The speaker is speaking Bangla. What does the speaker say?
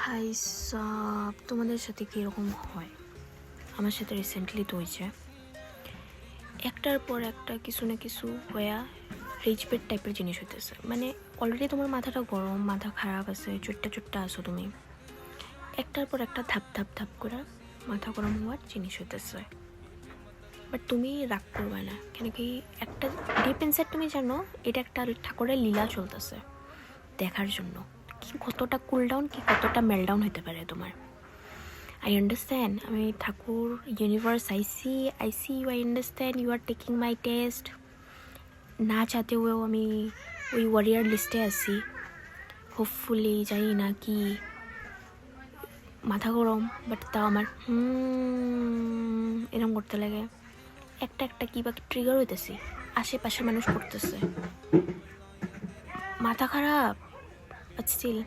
ভাই সাব, তোমাদের সাথে কি এরকম হয়? আমার সাথে রিসেন্টলি তো হয়েছে, একটার পর একটা কিছু না কিছু হইয়া রিচ বেড টাইপের জিনিস হইতেছে। মানে অলরেডি তোমার মাথাটা গরম, মাথা খারাপ আছে, চুট্টা চুট্টা আছো তুমি, একটার পর একটা ধাপ ধাপ ধাপ করে মাথা গরম হওয়ার জিনিস হইতেছে। বাট তুমি রাগ করবে না, কেন কি একটা ডিপ ইনসাইড তুমি জানো এটা একটা ঠাকুরের লীলা চলতেছে, দেখার জন্য কি কতটা কুল ডাউন, কি কতটা মেল ডাউন হতে পারে তোমার। I understand. আমি ঠাকুর universe I see you, I understand you are taking my test. না চাতে হয়েও আমি ওই ওয়ারিয়ার লিস্টে আছি। হোপফুলি জানি না কি মাথা গরম, বাট তাও আমার এরকম করতে লাগে। একটা একটা কি বা ট্রিগার হইতেছি, আশেপাশের মানুষ করতেছে, মাথা খারাপ, বাট স্টিল